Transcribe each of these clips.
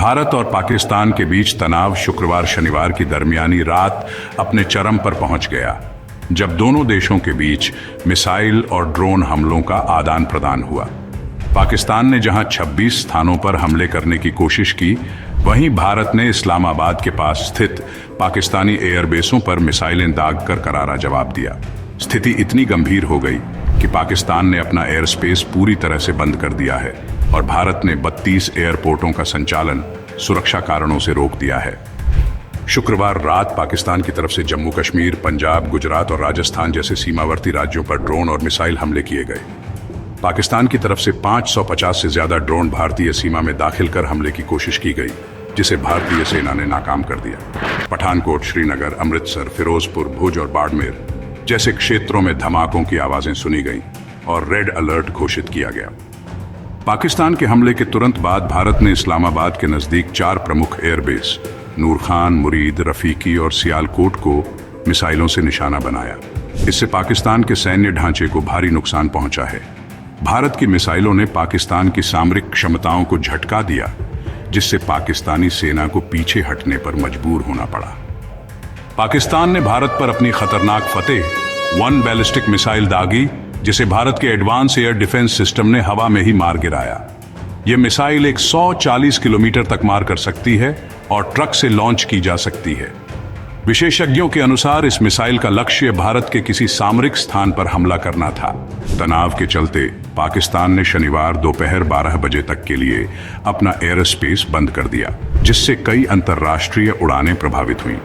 भारत और पाकिस्तान के बीच तनाव शुक्रवार शनिवार की दरमियानी रात अपने चरम पर पहुंच गया, जब दोनों देशों के बीच मिसाइल और ड्रोन हमलों का आदान प्रदान हुआ। पाकिस्तान ने जहां 26 स्थानों पर हमले करने की कोशिश की, वहीं भारत ने इस्लामाबाद के पास स्थित पाकिस्तानी एयरबेसों पर मिसाइलें दागकर करारा जवाब दिया। स्थिति इतनी गंभीर हो गई कि पाकिस्तान ने अपना एयर स्पेस पूरी तरह से बंद कर दिया है और भारत ने 32 एयरपोर्टों का संचालन सुरक्षा कारणों से रोक दिया है। शुक्रवार रात पाकिस्तान की तरफ से जम्मू कश्मीर, पंजाब, गुजरात और राजस्थान जैसे सीमावर्ती राज्यों पर ड्रोन और मिसाइल हमले किए गए। पाकिस्तान की तरफ से 550 से ज्यादा ड्रोन भारतीय सीमा में दाखिल कर हमले की कोशिश की गई, जिसे भारतीय सेना ने नाकाम कर दिया। पठानकोट, श्रीनगर, अमृतसर, फिरोजपुर, भुज और बाड़मेर जैसे क्षेत्रों में धमाकों की आवाजें सुनी गईं और रेड अलर्ट घोषित किया गया। पाकिस्तान के हमले के तुरंत बाद भारत ने इस्लामाबाद के नजदीक 4 प्रमुख एयरबेस नूर खान, मुरीद, रफीकी और सियालकोट को मिसाइलों से निशाना बनाया। इससे पाकिस्तान के सैन्य ढांचे को भारी नुकसान पहुंचा है। भारत की मिसाइलों ने पाकिस्तान की सामरिक क्षमताओं को झटका दिया, जिससे पाकिस्तानी सेना को पीछे हटने पर मजबूर होना पड़ा। पाकिस्तान ने भारत पर अपनी खतरनाक फतेह 1 बैलिस्टिक मिसाइल दागी, जिसे भारत के एडवांस एयर डिफेंस सिस्टम ने हवा में ही मार गिराया। यह मिसाइल 140 किलोमीटर तक मार कर सकती है और ट्रक से लॉन्च की जा सकती है। विशेषज्ञों के अनुसार इस मिसाइल का लक्ष्य भारत के किसी सामरिक स्थान पर हमला करना था। तनाव के चलते पाकिस्तान ने शनिवार दोपहर 12 बजे तक के लिए अपना एयर स्पेस बंद कर दिया, जिससे कई अंतर्राष्ट्रीय उड़ानें प्रभावित हुईं।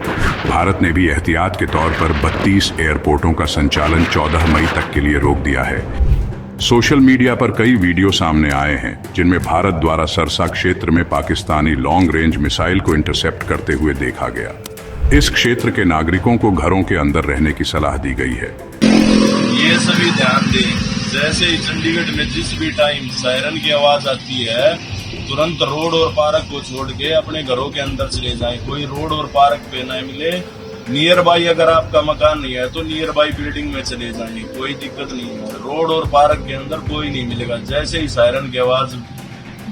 भारत ने भी एहतियात के तौर पर 32 एयरपोर्टों का संचालन 14 मई तक के लिए रोक दिया है। सोशल मीडिया पर कई वीडियो सामने आए हैं, जिनमें भारत द्वारा सरसा क्षेत्र में पाकिस्तानी लॉन्ग रेंज मिसाइल को इंटरसेप्ट करते हुए देखा गया। इस क्षेत्र के नागरिकों को घरों के अंदर रहने की सलाह दी गई है। ये सभी ध्यान दें, जैसे ही चंडीगढ़ में जिस भी टाइम सायरन की आवाज आती है, तुरंत रोड और पार्क को छोड़ के अपने घरों के अंदर चले जाएं। कोई रोड और पार्क पे न मिले, नियर बाई अगर आपका मकान नहीं है तो नियर बाई बिल्डिंग में चले जाएं, कोई दिक्कत नहीं है। रोड और पार्क के अंदर कोई नहीं मिलेगा। जैसे ही सायरन की आवाज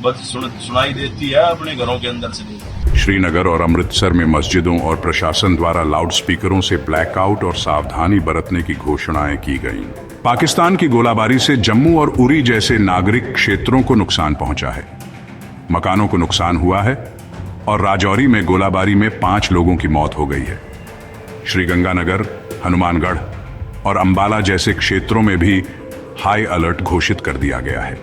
सुनाई देती है, अपने घरों के अंदर चले जाएं। श्रीनगर और अमृतसर में मस्जिदों और प्रशासन द्वारा लाउडस्पीकरों से ब्लैकआउट और सावधानी बरतने की घोषणाएं की गईं। पाकिस्तान की गोलाबारी से जम्मू और उरी जैसे नागरिक क्षेत्रों को नुकसान पहुंचा है। मकानों को नुकसान हुआ है और राजौरी में गोलाबारी में 5 लोगों की मौत हो गई है। श्रीगंगानगर, हनुमानगढ़ और अंबाला जैसे क्षेत्रों में भी हाई अलर्ट घोषित कर दिया गया है।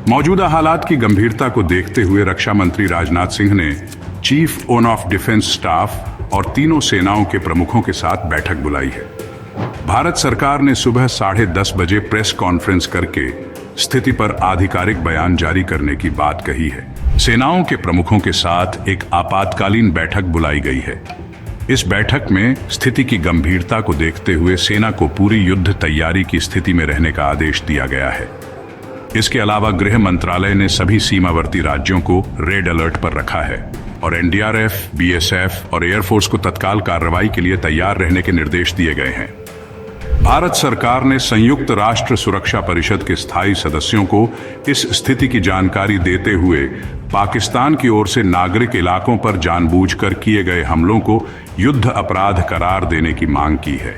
मौजूदा हालात की गंभीरता को देखते हुए रक्षा मंत्री राजनाथ सिंह ने चीफ ऑफ डिफेंस स्टाफ और तीनों सेनाओं के प्रमुखों के साथ बैठक बुलाई है। भारत सरकार ने सुबह 10:30 बजे प्रेस कॉन्फ्रेंस करके स्थिति पर आधिकारिक बयान जारी करने की बात कही है। सेनाओं के प्रमुखों के साथ एक आपातकालीन बैठक बुलाई गई है। इस बैठक में स्थिति की गंभीरता को देखते हुए सेना को पूरी युद्ध तैयारी की स्थिति में रहने का आदेश दिया गया है। इसके अलावा गृह मंत्रालय ने सभी सीमावर्ती राज्यों को रेड अलर्ट पर रखा है और एनडीआरएफ, बीएसएफ और एयरफोर्स को तत्काल कार्रवाई के लिए तैयार रहने के निर्देश दिए गए हैं। भारत सरकार ने संयुक्त राष्ट्र सुरक्षा परिषद के स्थायी सदस्यों को इस स्थिति की जानकारी देते हुए पाकिस्तान की ओर से नागरिक इलाकों पर जानबूझकर किए गए हमलों को युद्ध अपराध करार देने की मांग की है।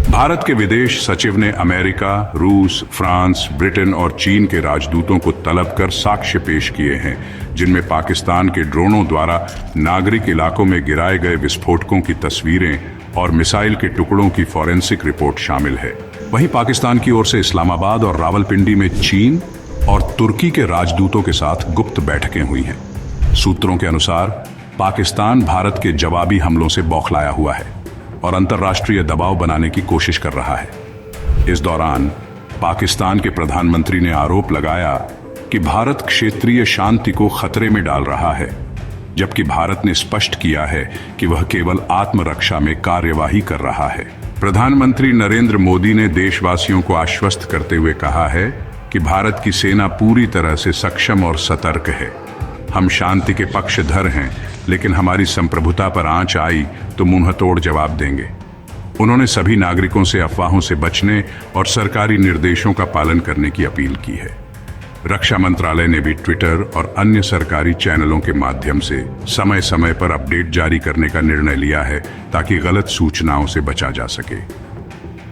भारत के विदेश सचिव ने अमेरिका, रूस, फ्रांस, ब्रिटेन और चीन के राजदूतों को तलब कर साक्ष्य पेश किए हैं, जिनमें पाकिस्तान के ड्रोनों द्वारा नागरिक इलाकों में गिराए गए विस्फोटकों की तस्वीरें और मिसाइल के टुकड़ों की फॉरेंसिक रिपोर्ट शामिल है। वहीं पाकिस्तान की ओर से इस्लामाबाद और रावलपिंडी में चीन और तुर्की के राजदूतों के साथ गुप्त बैठकें हुई हैं। सूत्रों के अनुसार पाकिस्तान भारत के जवाबी हमलों से बौखलाया हुआ है और अंतर्राष्ट्रीय दबाव बनाने की कोशिश कर रहा है। इस दौरान पाकिस्तान के प्रधानमंत्री ने आरोप लगाया कि भारत क्षेत्रीय शांति को खतरे में डाल रहा है, जबकि भारत ने स्पष्ट किया है कि वह केवल आत्मरक्षा में कार्यवाही कर रहा है। प्रधानमंत्री नरेंद्र मोदी ने देशवासियों को आश्वस्त करते हुए कहा है कि भारत की सेना पूरी तरह से सक्षम और सतर्क है। हम शांति के पक्षधर हैं, लेकिन हमारी संप्रभुता पर आंच आई तो मुंहतोड़ जवाब देंगे। उन्होंने सभी नागरिकों से अफवाहों से बचने और सरकारी निर्देशों का पालन करने की अपील की है। रक्षा मंत्रालय ने भी ट्विटर और अन्य सरकारी चैनलों के माध्यम से समय समय पर अपडेट जारी करने का निर्णय लिया है ताकि गलत सूचनाओं से बचा जा सके।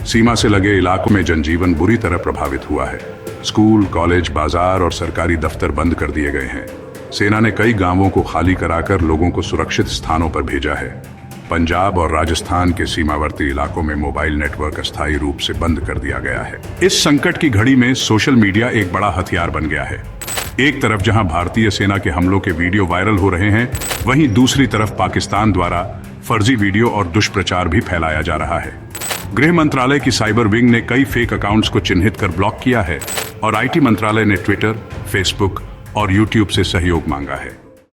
सीमा से लगे इलाकों में जनजीवन बुरी तरह प्रभावित हुआ है। स्कूल, कॉलेज, बाजार और सरकारी दफ्तर बंद कर दिए गए हैं। सेना ने कई गांवों को खाली कराकर लोगों को सुरक्षित स्थानों पर भेजा है। पंजाब और राजस्थान के सीमावर्ती इलाकों में मोबाइल नेटवर्क अस्थायी रूप से बंद कर दिया गया है। इस संकट की घड़ी में सोशल मीडिया एक बड़ा हथियार बन गया है। एक तरफ जहां भारतीय सेना के हमलों के वीडियो वायरल हो रहे हैं, वहीं दूसरी तरफ पाकिस्तान द्वारा फर्जी वीडियो और दुष्प्रचार भी फैलाया जा रहा है। गृह मंत्रालय की साइबर विंग ने कई फेक अकाउंट्स को चिन्हित कर ब्लॉक किया है और आईटी मंत्रालय ने ट्विटर, फेसबुक और यूट्यूब से सहयोग मांगा है।